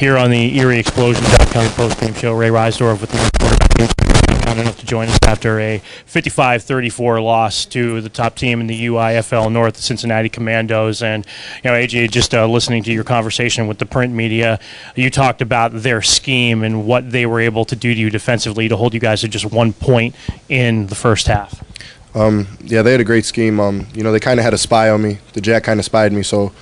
here on the Erie Explosion.com postgame show. Ray Reisdorf with the quarterback, kind enough to join us after a 55-34 loss to the top team in the UIFL North, the Cincinnati Commandos. And, AJ, just listening to your conversation with the print media, you talked about their scheme and what they were able to do to you defensively to hold you guys to just 1 point in the first half. Yeah, they had a great scheme. They kind of had a spy on me. The Jack kind of spied me, so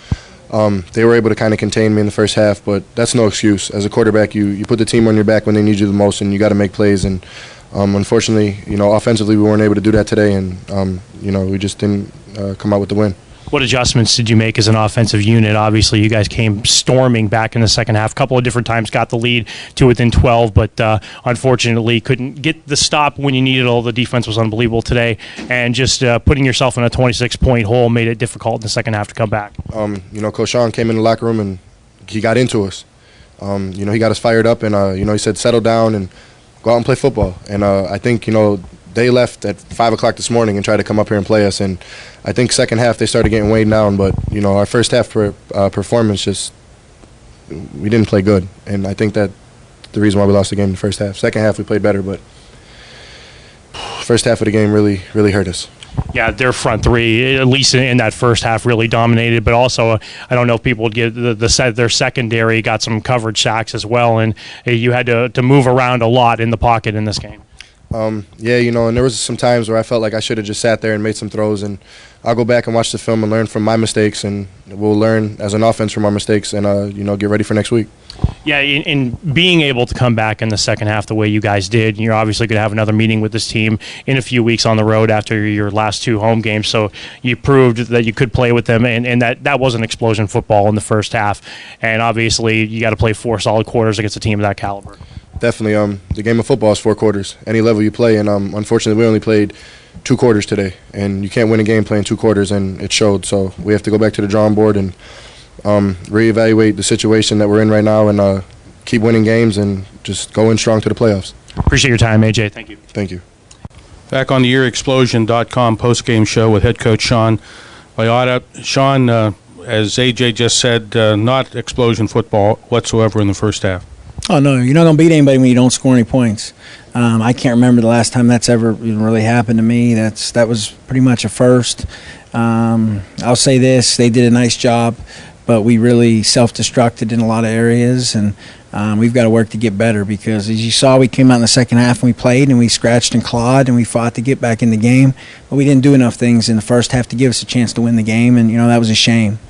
they were able to kind of contain me in the first half, but that's no excuse. As a quarterback, you put the team on your back when they need you the most, and you got to make plays. And unfortunately, offensively, we weren't able to do that today, and we just didn't come out with the win. What adjustments did you make as an offensive unit? Obviously, you guys came storming back in the second half. A couple of different times got the lead to within 12, but unfortunately couldn't get the stop when you needed it. The defense was unbelievable today, and just putting yourself in a 26-point hole made it difficult in the second half to come back. Coach Shawn came in the locker room, and he got into us. He got us fired up, and, he said, settle down and go out and play football. And I think, they left at 5 o'clock this morning and tried to come up here and play us. And I think second half they started getting weighed down. But, our first half performance we didn't play good. And I think that's the reason why we lost the game in the first half. Second half we played better, but first half of the game really, really hurt us. Yeah, their front three, at least in that first half, really dominated. But also, I don't know if people would give their secondary got some coverage sacks as well. And you had to move around a lot in the pocket in this game. And there was some times where I felt like I should have just sat there and made some throws, and I'll go back and watch the film and learn from my mistakes, and we'll learn as an offense from our mistakes and, get ready for next week. Yeah, in being able to come back in the second half the way you guys did, you're obviously going to have another meeting with this team in a few weeks on the road after your last two home games, so you proved that you could play with them, and that wasn't explosion football in the first half, and obviously you got to play 4 solid quarters against a team of that caliber. Definitely. The game of football is 4 quarters, any level you play, and unfortunately we only played 2 quarters today, and you can't win a game playing 2 quarters, and it showed. So we have to go back to the drawing board and reevaluate the situation that we're in right now, and keep winning games and just go in strong to the playoffs. Appreciate your time, AJ. Thank you. Thank you. Back on the ErieExplosion.com postgame show with head coach Shawn Liotta. Shawn, as AJ just said, not explosion football whatsoever in the first half. Oh, no, you're not going to beat anybody when you don't score any points. I can't remember the last time that's ever really happened to me. That was pretty much a first. I'll say this, they did a nice job, but we really self-destructed in a lot of areas, and we've got to work to get better because, as you saw, we came out in the second half and we played and we scratched and clawed and we fought to get back in the game, but we didn't do enough things in the first half to give us a chance to win the game, and, that was a shame.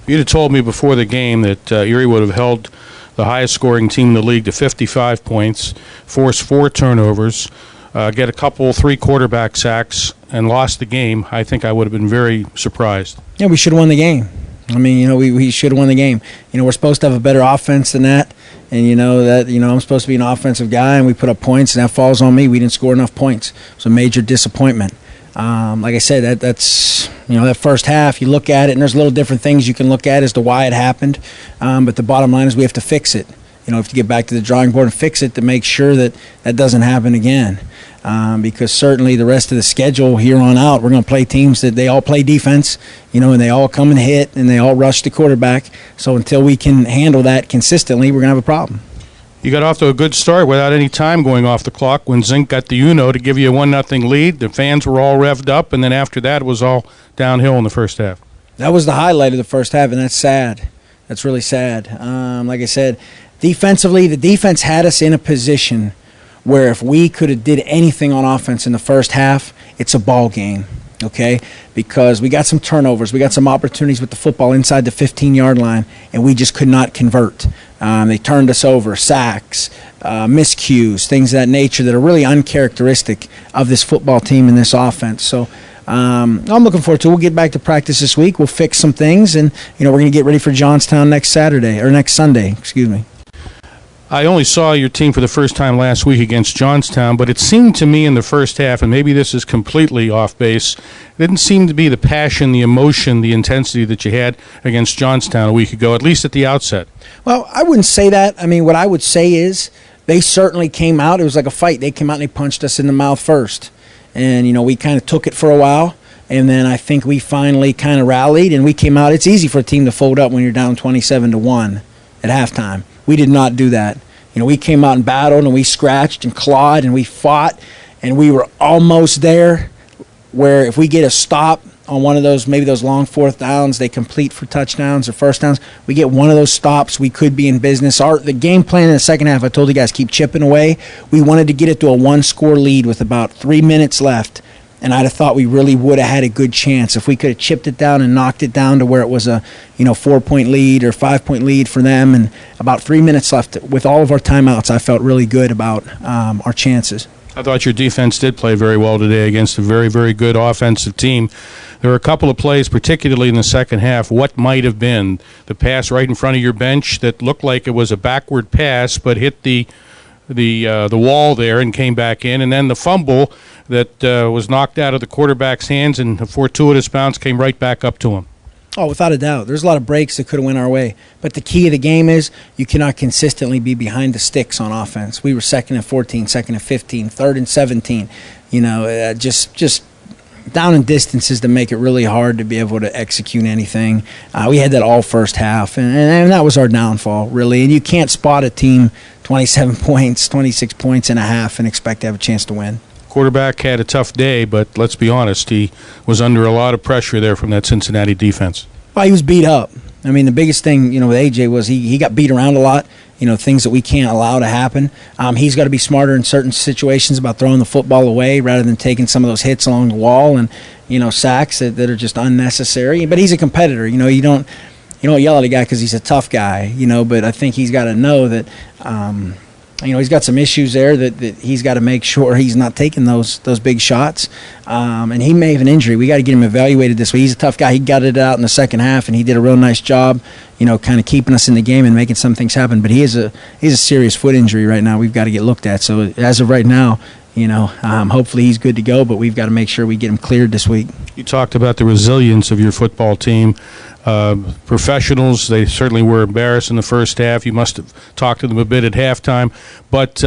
If you'd have told me before the game that Erie would have held the highest scoring team in the league to 55 points, forced 4 turnovers, get a couple 3 quarterback sacks, and lost the game, I think I would have been very surprised. Yeah, we should have won the game. I mean, we should have won the game. We're supposed to have a better offense than that, and I'm supposed to be an offensive guy, and we put up points, and that falls on me. We didn't score enough points. It's a major disappointment. Like I said, that's that first half, you look at it, and there's little different things you can look at as to why it happened. But the bottom line is we have to fix it. We have to get back to the drawing board and fix it to make sure that that doesn't happen again. Because certainly the rest of the schedule here on out, we're going to play teams that they all play defense, and they all come and hit, and they all rush the quarterback. So until we can handle that consistently, we're going to have a problem. You got off to a good start without any time going off the clock when Zink got the to give you a 1-0 lead. The fans were all revved up, and then after that it was all downhill in the first half. That was the highlight of the first half, and that's sad. That's really sad. Like I said, defensively, the defense had us in a position where if we could have did anything on offense in the first half, it's a ball game. Okay, because we got some turnovers, we got some opportunities with the football inside the 15-yard line, and we just could not convert. They turned us over, sacks, miscues, things of that nature that are really uncharacteristic of this football team and this offense. So I'm looking forward to it. We'll get back to practice this week. We'll fix some things, and we're going to get ready for Johnstown next Sunday. Excuse me. I only saw your team for the first time last week against Johnstown, but it seemed to me in the first half, and maybe this is completely off base, it didn't seem to be the passion, the emotion, the intensity that you had against Johnstown a week ago, at least at the outset. Well, I wouldn't say that. I mean, what I would say is they certainly came out. It was like a fight. They came out and they punched us in the mouth first. And, we kind of took it for a while. And then I think we finally kind of rallied, and we came out. It's easy for a team to fold up when you're down 27-1 at halftime. We did not do that. We came out and battled, and we scratched and clawed, and we fought, and we were almost there where if we get a stop on one of those, maybe those long fourth downs, they complete for touchdowns or first downs, we get one of those stops, we could be in business. The game plan in the second half, I told you guys, keep chipping away. We wanted to get it to a one-score lead with about 3 minutes left, and I'd have thought we really would have had a good chance if we could have chipped it down and knocked it down to where it was a 4-point lead or 5-point lead for them, and about 3 minutes left. With all of our timeouts, I felt really good about our chances. I thought your defense did play very well today against a very, very good offensive team. There were a couple of plays, particularly in the second half, what might have been the pass right in front of your bench that looked like it was a backward pass but hit the wall there and came back in, and then the fumble that was knocked out of the quarterback's hands and a fortuitous bounce came right back up to him. Oh, without a doubt. There's a lot of breaks that could have went our way. But the key of the game is you cannot consistently be behind the sticks on offense. We were 2nd and 14, 2nd and 15, 3rd and 17. Just down in distances to make it really hard to be able to execute anything. We had that all first half, and that was our downfall, really. And you can't spot a team 27 points, 26 points and a half and expect to have a chance to win. Quarterback had a tough day, but let's be honest, he was under a lot of pressure there from that Cincinnati defense. Well, he was beat up. I mean, the biggest thing, with AJ was he got beat around a lot, things that we can't allow to happen. He's got to be smarter in certain situations about throwing the football away rather than taking some of those hits along the wall and, sacks that are just unnecessary. But he's a competitor. You don't yell at a guy because he's a tough guy, but I think he's got to know that he's got some issues there that he's got to make sure he's not taking those big shots. And he may have an injury. We got to get him evaluated this way. He's a tough guy. He got it out in the second half, and he did a real nice job, kind of keeping us in the game and making some things happen. But he's a serious foot injury right now. We've got to get looked at. So as of right now, hopefully he's good to go, but we've got to make sure we get him cleared this week. You talked about the resilience of your football team. Professionals, they certainly were embarrassed in the first half. You must have talked to them a bit at halftime. But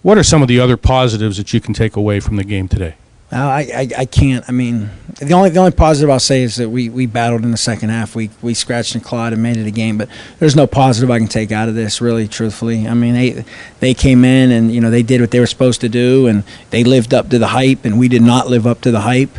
what are some of the other positives that you can take away from the game today? I can't. I mean, the only positive I'll say is that we battled in the second half. We scratched and clawed and made it a game. But there's no positive I can take out of this, really, truthfully. I mean, they came in and they did what they were supposed to do, and they lived up to the hype, and we did not live up to the hype.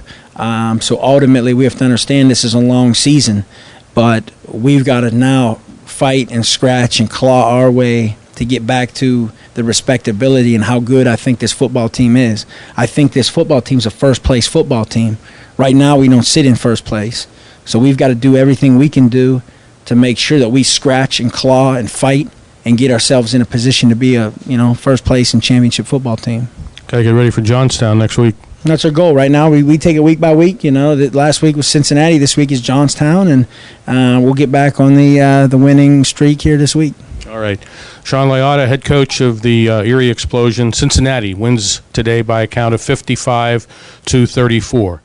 So ultimately, we have to understand this is a long season, but we've got to now fight and scratch and claw our way to get back to the respectability and how good I think this football team is. I think this football team's a first-place football team. Right now, we don't sit in first place. So we've got to do everything we can do to make sure that we scratch and claw and fight and get ourselves in a position to be a first place and championship football team. Got to get ready for Johnstown next week. That's our goal right now. We take it week by week. That last week was Cincinnati. This week is Johnstown, and we'll get back on the winning streak here this week. All right. Shawn Liotta, head coach of the Erie Explosion. Cincinnati wins today by a count of 55-34.